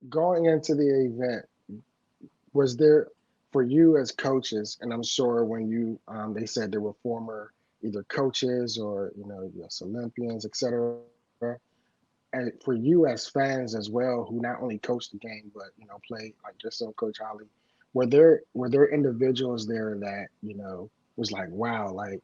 going into the event, was there for you as coaches, and I'm sure when you they said there were former either coaches or US Olympians, etc. And for you as fans as well, who not only coach the game but play like yourself, Coach Holly, were there individuals there that was like, wow, like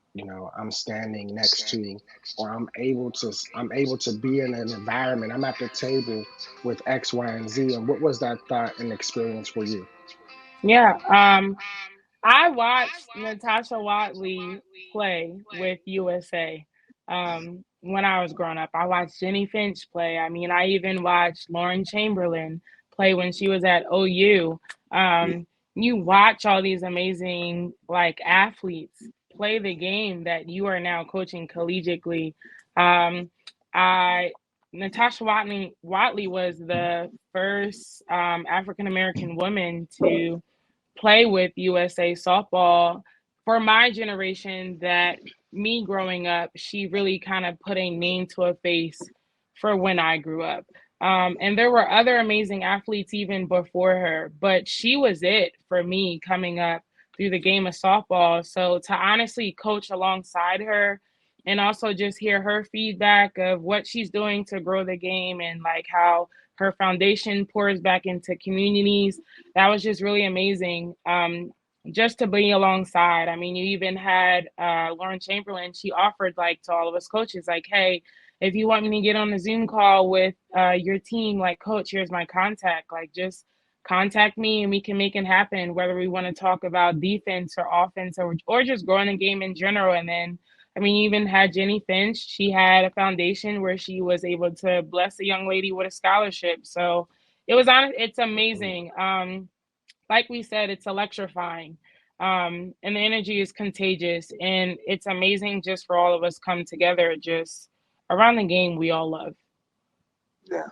I'm standing next to, or I'm able to be in an environment, I'm at the table with X, Y, and Z. And what was that thought and experience for you? Yeah. I watched Natasha Watley play with USA when I was growing up. I watched Jenny Finch play. I mean, I even watched Lauren Chamberlain play when she was at OU. Um, you watch all these amazing like athletes play the game that you are now coaching collegiately. Um, I Natasha Watley was the first African American woman to play with USA softball for my generation. That me growing up, she really kind of put a name to a face for when I grew up. And there were other amazing athletes even before her, but she was it for me coming up through the game of softball. So to honestly coach alongside her and also just hear her feedback of what she's doing to grow the game and like how her foundation pours back into communities, that was just really amazing. Just to be alongside. I mean, you even had Lauren Chamberlain. She offered like to all of us coaches, like, hey, if you want me to get on a Zoom call with your team, like, coach, here's my contact. Like, just contact me and we can make it happen. Whether we want to talk about defense or offense or just growing the game in general. And then, I mean, you even had Jenny Finch. She had a foundation where she was able to bless a young lady with a scholarship. So it's amazing. Like we said, it's electrifying. And the energy is contagious, and it's amazing just for all of us come together just around the game we all love. Yeah.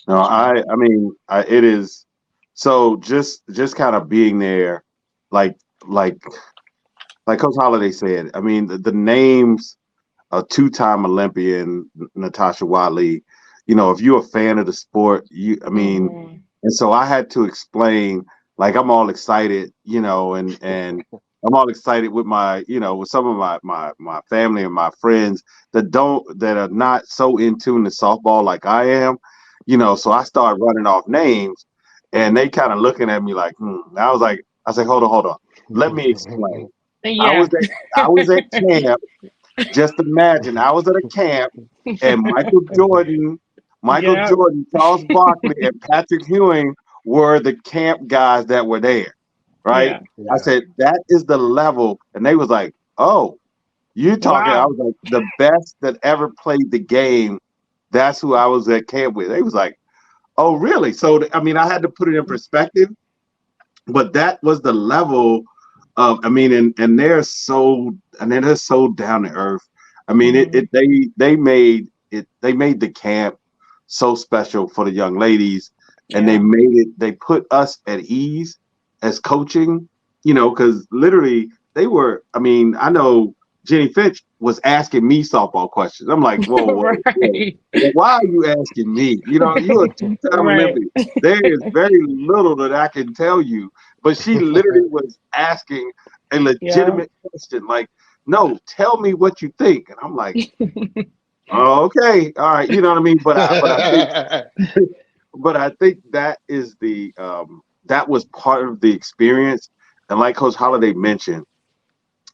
No, That's right. I mean, it is. So just kind of being there, like like like Coach Holiday said. I mean, the names, a two-time Olympian, Natasha Watley. If you're a fan of the sport, I mean, Hmm. and so I had to explain. Like I'm all excited, and I'm all excited with with some of my family and my friends that are not so in tune to softball like I am. So I started running off names, and they kind of looking at me like, I was like, hold on, let me explain. I Yeah. was at I was at camp. Just imagine I was at a camp, and Michael Yep. Jordan, Charles Barkley, and Patrick Ewing were the camp guys that were there. Right? Yeah. I Yeah. said that is the level, and they was like, "Oh, you talking?" I Wow. was like, "The best that ever played the game. That's who I was at camp with." They was like, "Oh, really?" So I mean, I had to put it in perspective, but that was the level of, I mean, and they're so down to earth. I mean, Hmm. they made the camp so special for the young ladies, and Yeah. they put us at ease as coaching, because literally they were, I mean, I know Jenny Finch was asking me softball questions. I'm like, whoa. Right. Why are you asking me? You're a two-time Right. Olympian. There is very little that I can tell you, but she literally was asking a Yeah. legitimate question, like, no, tell me what you think. And I'm like, oh, okay, all right, you know what I mean? But I think that is that was part of the experience. And like Coach Holiday mentioned,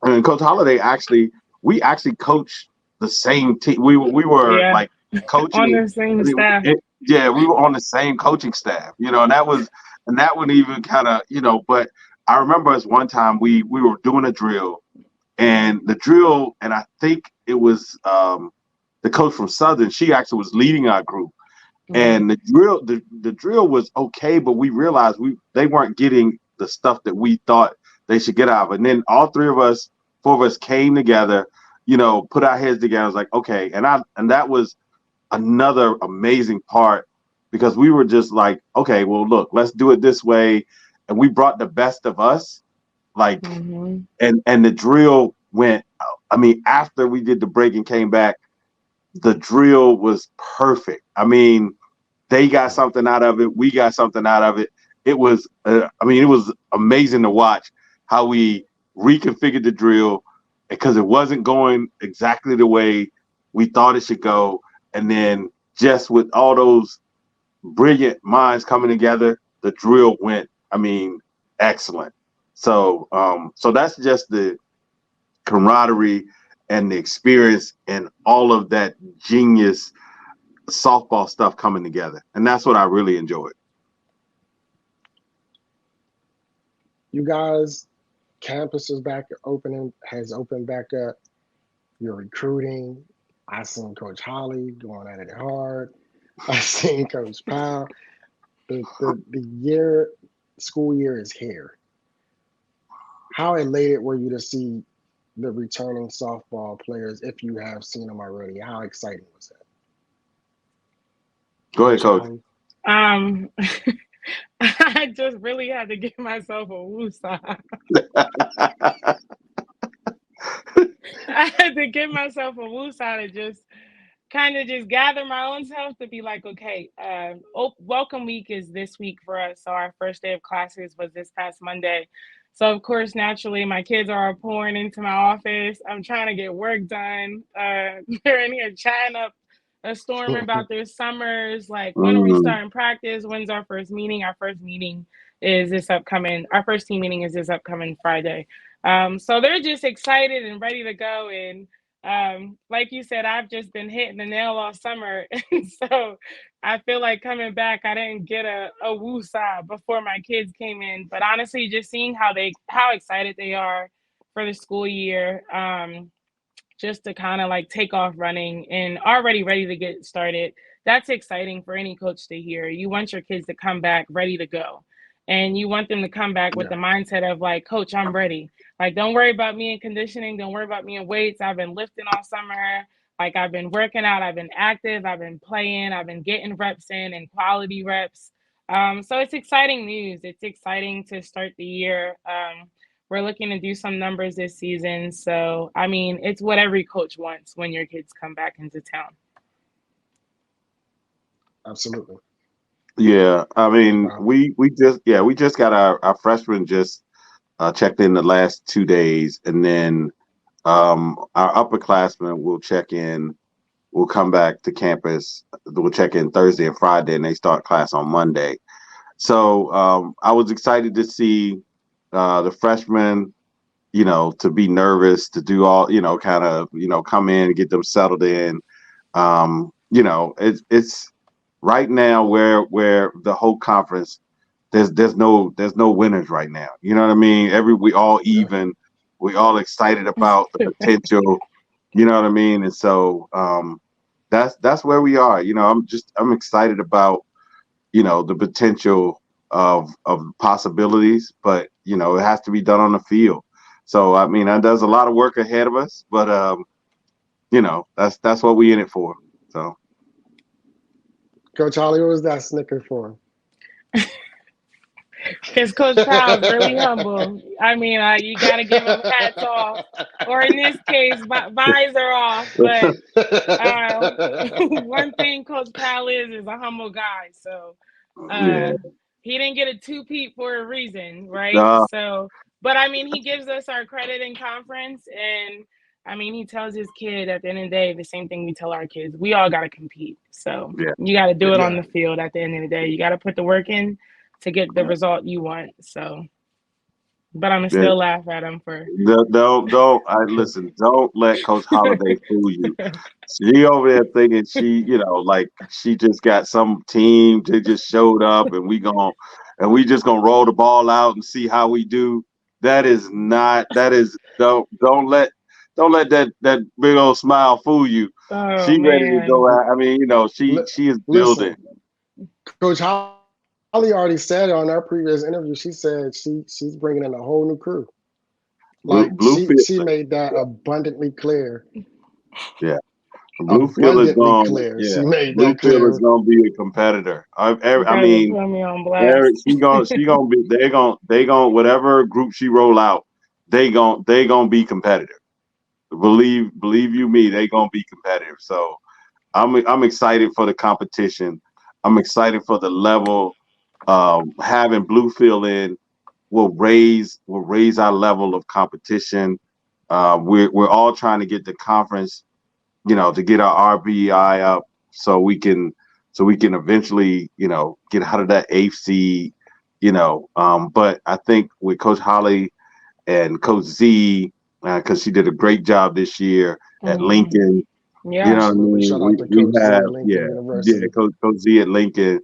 and Coach Holiday actually, we actually coached the same team. We were Yeah. like On coaching. the same I mean, staff. yeah, we were on the same coaching staff, and that would even kind of, But I remember us one time we were doing a drill, and I think it was the coach from Southern. She actually was leading our group, Hmm. and the drill was okay, but we realized they weren't getting the stuff that we thought they should get out of it. And then all four of us came together, put our heads together. I was like, okay, and that was another amazing part, because we were just like, okay, well, look, let's do it this way, and we brought the best of us, like, Hmm. and the drill went. I mean, after we did the break and came back, the drill was perfect. I mean, They got something out of it. We got something out of it. It was, it was amazing to watch how we reconfigured the drill because it wasn't going exactly the way we thought it should go. And then just with all those brilliant minds coming together, the drill went, excellent. So, so that's just the camaraderie and the experience and all of that genius softball stuff coming together. And that's what I really enjoyed. You guys, campus is has opened back up. You're recruiting. I seen Coach Holli going at it hard. I seen Coach Powell. The school year is here. How elated were you to see the returning softball players, if you have seen them already? How exciting was that? Go ahead, Coach. I just really had to give myself a woosah. I had to give myself a woosah to just kind of just gather my own self to be like, okay, welcome week is this week for us. So our first day of classes was this past Monday. So of course, naturally, my kids are pouring into my office. I'm trying to get work done. They're in here chatting up a storm about their summers. Like, when are we starting practice? When's our first meeting? Our first meeting is our first team meeting is this upcoming Friday. So they're just excited and ready to go. And like you said, I've just been hitting the nail all summer. And so I feel like coming back, I didn't get a woosah before my kids came in. But honestly, just seeing how excited they are for the school year, just to kind of like take off running and already ready to get started. That's exciting for any coach to hear. You want your kids to come back ready to go. And you want them to come back with the mindset of like, Coach, I'm ready. Like, don't worry about me in conditioning. Don't worry about me in weights. I've been lifting all summer. Like, I've been working out. I've been active. I've been playing. I've been getting reps in and quality reps. So it's exciting news. It's exciting to start the year. We're looking to do some numbers this season. So, it's what every coach wants when your kids come back into town. Absolutely. Yeah, we just got our freshmen just checked in the last 2 days, and then our upperclassmen will check in. We'll come back to campus. We'll check in Thursday and Friday, and they start class on Monday. So I was excited to see the freshmen, to be nervous, to do all, kind of, come in and get them settled in. It's right now where the whole conference, there's no winners right now. You know what I mean? We all even, we all excited about the potential. You know what I mean? And so that's where we are. I'm excited about the potential of possibilities, but it has to be done on the field. So there's a lot of work ahead of us, but that's what we in it for. So. Coach Holli, what was that snicker for? Because Coach Powell's really humble. You got to give him hats off, or in this case, visor off. But one thing Coach Powell is a humble guy. So he didn't get a two-peat for a reason, right? So, but he gives us our credit in conference, and he tells his kid at the end of the day the same thing we tell our kids. We all got to compete. So you got to do it on the field at the end of the day. You got to put the work in to get the result you want. So, but I'm gonna still laugh at him for. Listen. Don't let Coach Holiday fool you. She over there thinking she, like she just got some team. They just showed up, and we just gonna roll the ball out and see how we do. That is not. That is don't let that big old smile fool you. Oh, she ready to go out. She is building. Coach Holli already said on our previous interview, she said she's bringing in a whole new crew. Like Bluefield, she made that abundantly clear. Yeah, Bluefield is going. Clear. Yeah, She made Bluefield that clear. is going to be a competitor. Put me on blast. She gonna be. They gonna whatever group she roll out. They gonna be competitive. Believe you me, they gonna be competitive. So I'm excited for the competition. I'm excited for the level. Having Bluefield in will raise our level of competition. We're all trying to get the conference, to get our RBI up so we can eventually, get out of that eighth seed. But I think with Coach Holli and Coach Z, because she did a great job this year at Lincoln. You Yeah. know what I Absolutely. mean? Shout out to We Coach Z have, at Lincoln University. Coach Z at Lincoln,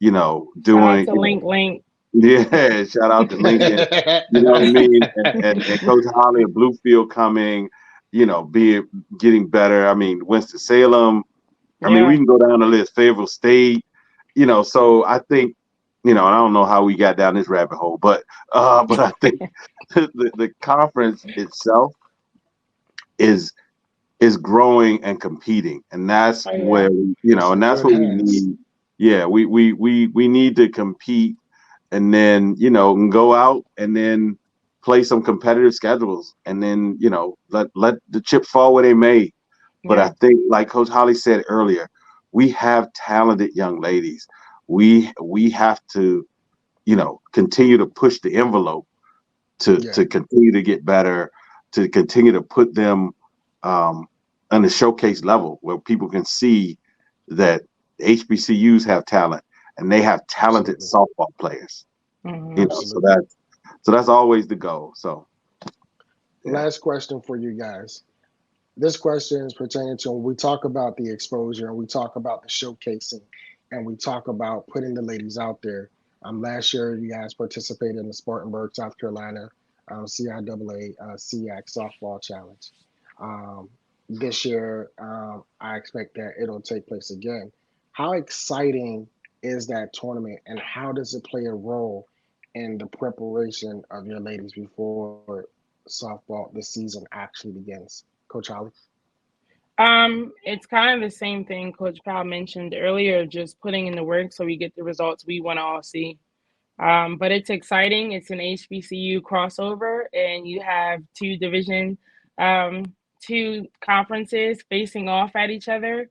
Shout out doing, to Link. yeah, shout out to Lincoln. You know what I mean? And Coach Holly and Bluefield coming, getting better. I mean, Winston-Salem. I mean, we Yeah. can go down the list. Fayetteville State. So I think, I don't know how we got down this rabbit hole, but I think the conference itself is growing and competing, and that's Oh where yeah. It's and in that's good what we hands. need. Yeah, we need to compete, and then and go out and then play some competitive schedules, and then let the chips fall where they may. But I Yeah. think, like Coach Holly said earlier, we have talented young ladies. We have to continue to push the envelope Yeah, to continue to get better, to continue to put them on the showcase level where people can see that HBCUs have talent and they have talented absolutely. softball players. So Absolutely. that's always the goal. So yeah. Last question for you guys. This question is pertaining to when we talk about the exposure and we talk about the showcasing and we talk about putting the ladies out there. Last year, you guys participated in the Spartanburg, South Carolina CIAA SEAC softball challenge. Um, this year, I expect that it'll take place again. How exciting is that tournament, and how does it play a role in the preparation of your ladies before softball the season actually begins? Coach Holly? It's kind of the same thing Coach Powell mentioned earlier, just putting in the work so we get the results we want to all see. But it's exciting. It's an HBCU crossover, and you have um, two conferences facing off at each other.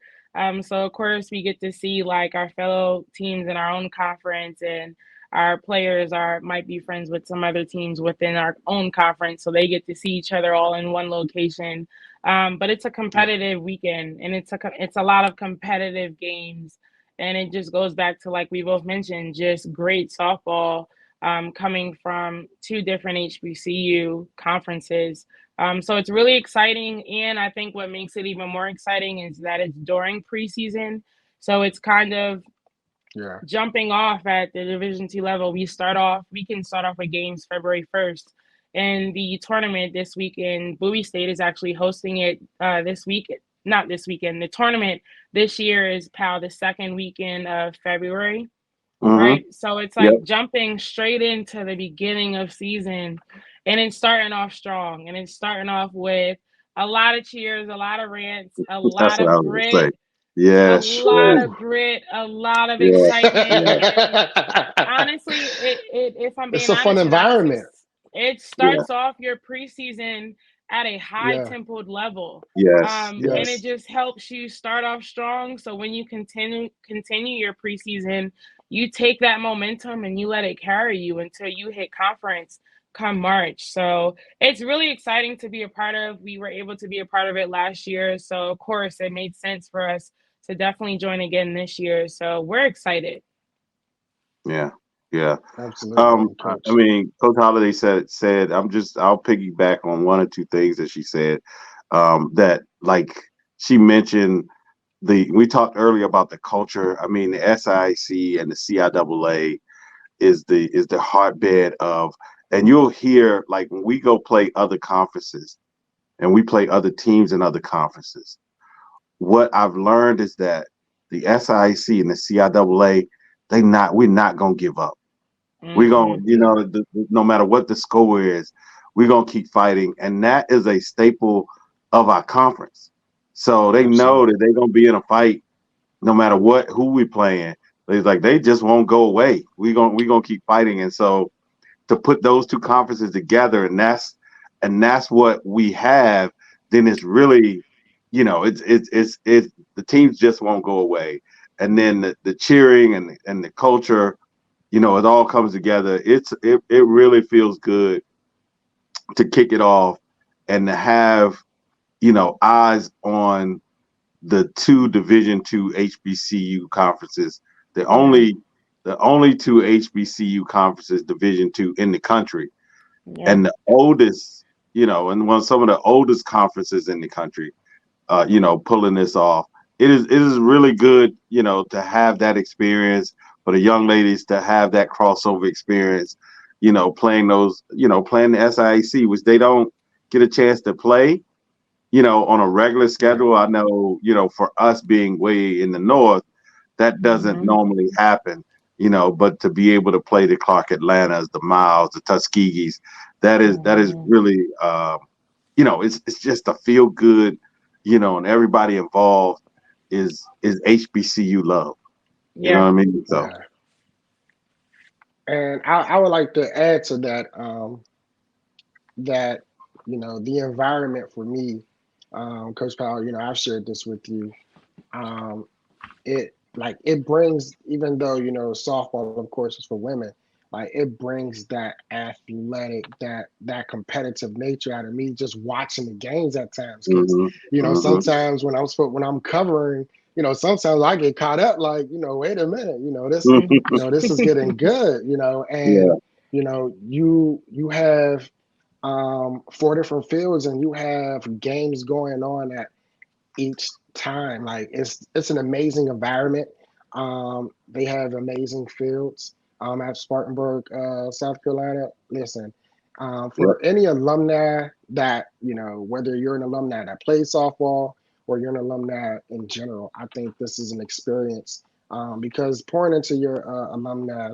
So of course we get to see like our fellow teams in our own conference, and our players might be friends with some other teams within our own conference, so they get to see each other all in one location. But it's a Yeah, competitive weekend, and it's a lot of competitive games, and it just goes back to like we both mentioned, just great softball coming from two different HBCU conferences. So it's really exciting, and I think what makes it even more exciting is that it's during preseason. So it's kind of yeah, jumping off at the Division Two level. We can start off with games February 1st. And the tournament this weekend, Bowie State is actually hosting it this week. Not this weekend. The tournament this year is Powell the second weekend of February, Mm-hmm. right? So it's Yep. like jumping straight into the beginning of season, and it's starting off strong, and it's starting off with a lot of cheers, a lot of rants, a That's lot what I of was gonna grit, say. Yes. Woo. a lot of Yeah. excitement, Yeah. and honestly, if I'm it's being a fun honest, environment. it Yeah. starts off your preseason at a high Yeah, tempoed level. Yes. And it Yes. yes, just helps you start off strong. So when you continue your preseason, you take that momentum and you let it carry you until you hit conference come March. So it's really exciting to be a part of. We were able to be a part of it last year. So of course it made sense for us to definitely join again this year. So we're excited. Yeah. Yeah. absolutely. And I coach. mean, Coach Holiday said I'll piggyback on one or two things that she said. That like she mentioned we talked earlier about the culture. I mean, the SIC and the CIAA is the heartbed of, and you'll hear like when we go play other conferences and we play other teams in other conferences. What I've learned is that the SIC and the CIAA, we're not gonna give up. We're gonna, Yeah, no matter what the score is, we're gonna keep fighting, and that is a staple of our conference. So they know that absolutely. they're gonna be in a fight no matter who we playing. They just won't go away. We gonna keep fighting, and so to put those two conferences together, and that's what we have. Then it's really, it's the teams just won't go away, and then the cheering and the culture, it all comes together. It really feels good to kick it off and to have, eyes on the two Division II HBCU conferences, the Yeah. only the only two HBCU conferences Division II in the country, Yeah. and the oldest, and some of the oldest conferences in the country, pulling this off. It is really good, to have that experience, for the young ladies to have that crossover experience, playing the SIAC, which they don't get a chance to play, on a regular Right. schedule. I know, for us being way in the north, that doesn't Mhm. normally happen, but to be able to play the Clark Atlantas, the Miles, the Tuskegees, that is Mhm. really, it's just a feel good, and everybody involved is HBCU love. You know Yeah. what I mean? So Yeah. And I would like to add to that, that, the environment for me, Coach Powell, I've shared this with you. Um, it brings, even though, softball, of course, is for women, like it brings that athletic, that competitive nature out of me just watching the games at times. Because, hmm hmm sometimes when I'm covering, sometimes I get caught up, like, wait a minute, this is getting good, yeah, and you have four different fields, and you have games going on at each time. Like it's an amazing environment. They have amazing fields. At Spartanburg, South Carolina. Listen, yeah, for any alumni that, whether you're an alumni that plays softball or you're an alumni in general, I think this is an experience, because pouring into your alumni,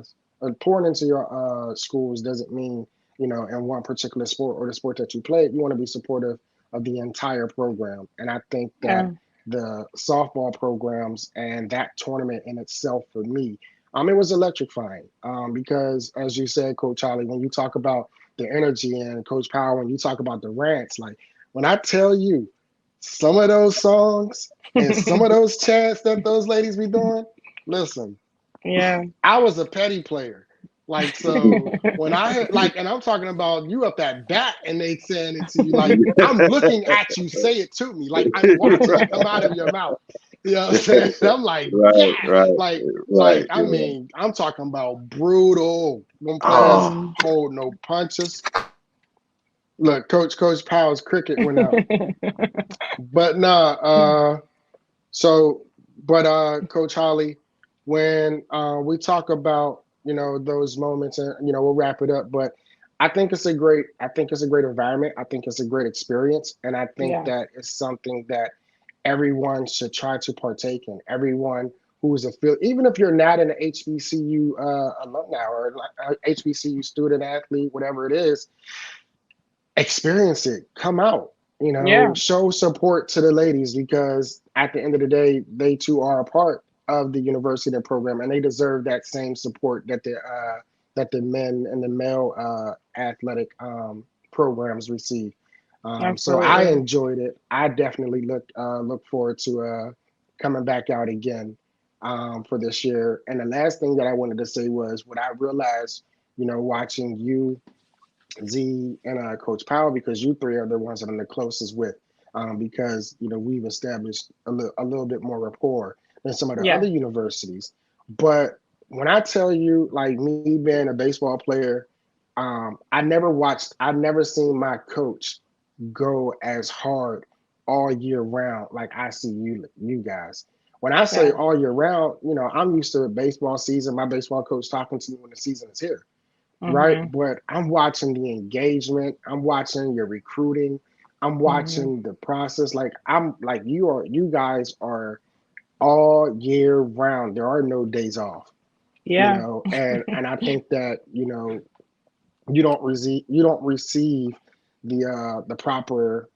pouring into your schools doesn't mean, in one particular sport or the sport that you play. You want to be supportive of the entire program. And I think that Yeah. the softball programs and that tournament in itself for me, it was electrifying, because as you said, Coach Holly, when you talk about the energy, and Coach Powell, when you talk about the rants, like when I tell you some of those songs and some of those chants that those ladies be doing, listen, Yeah. I was a petty player. Like, so when I heard, like, and I'm talking about you up at bat and they saying it to you, like, I'm looking at you say it to me, like, I'm watching it come out of your mouth. You know what I'm saying? And I'm like, yeah, right, right, like, right. I mean, I'm talking about brutal. Them players Oh, Mhm. hold no punches. Look, Coach Powell's cricket went out. But nah, so, but Coach Holly, when we talk about, those moments, and we'll wrap it up. But I think it's a great environment. I think it's a great experience, and I think Yeah. that it's something that everyone should try to partake in. Everyone who is a field, even if you're not an HBCU alumni or like a HBCU student athlete, whatever it is, experience it, come out, Yeah. show support to the ladies, because at the end of the day, they too are a part of the university and program, and they deserve that same support that the men and the male athletic programs receive. So I Absolutely. enjoyed it. I definitely look forward to coming back out again for this year. And the last thing that I wanted to say was what I realized, watching you, Z, and Coach Powell, because you three are the ones that I'm the closest with, because we've established a little bit more rapport than some of the Yeah. other universities. But when I tell you, like me being a baseball player, I've never seen my coach go as hard all year round like I see you guys. When I say Yeah. all year round, I'm used to baseball season, my baseball coach talking to me when the season is here, right? Mhm. But I'm watching the engagement, I'm watching your recruiting, I'm Mhm. watching the process. Like I'm like you guys are all year round. There are no days off, Yeah. and I think that, you don't receive the proper,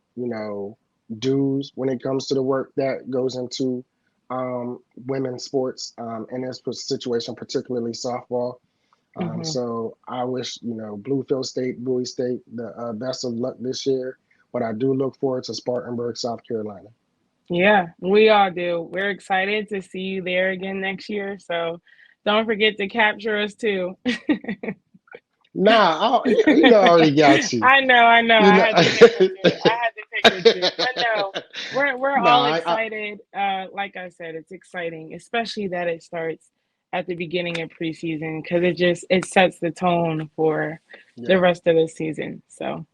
dues when it comes to the work that goes into women's sports, in this situation, particularly softball. Mhm. So I wish, Bluefield State, Bowie State, the best of luck this year. But I do look forward to Spartanburg, South Carolina. Yeah, we all do. We're excited to see you there again next year. So don't forget to capture us too. Nah, I already got you. I know. You I know, had to pick with you. I had to pick with you. But no, we're all nah, excited. Like I said, it's exciting, especially that it starts at the beginning of preseason because it sets the tone for the yeah, rest of the season. So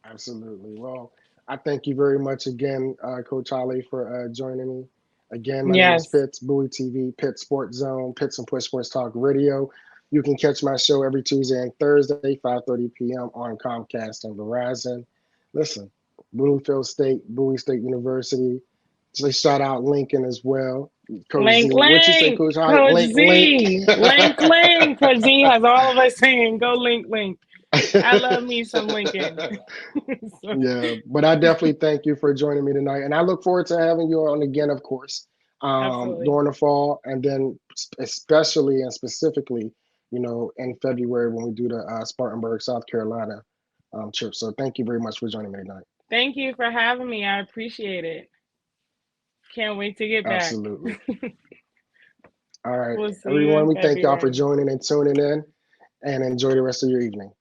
absolutely. Well, I thank you very much again, Coach Holly, for joining me. Again, my name is yes, Pitts, Bowie TV, Pitt Sports Zone, Pitts and Push Sports Talk Radio. You can catch my show every Tuesday and Thursday, 5:30 p.m. on Comcast and Verizon. Listen, Bluefield State, Bowie State University. So shout out Lincoln as well. Coach link, Z, what you say, link, Coach Holly? Coach Link, link. Z, link, link. Coach Z has all of us saying, "Go link, link." I love me some Lincoln. So, Yeah, but I definitely thank you for joining me tonight, and I look forward to having you on again, of course, absolutely. during the fall, and then especially and specifically, in February when we do the Spartanburg, South Carolina trip. So thank you very much for joining me tonight. Thank you for having me. I appreciate it. Can't wait to get back. Absolutely. All right, We'll see you everyone, in we thank y'all for February. joining and tuning in, and enjoy the rest of your evening.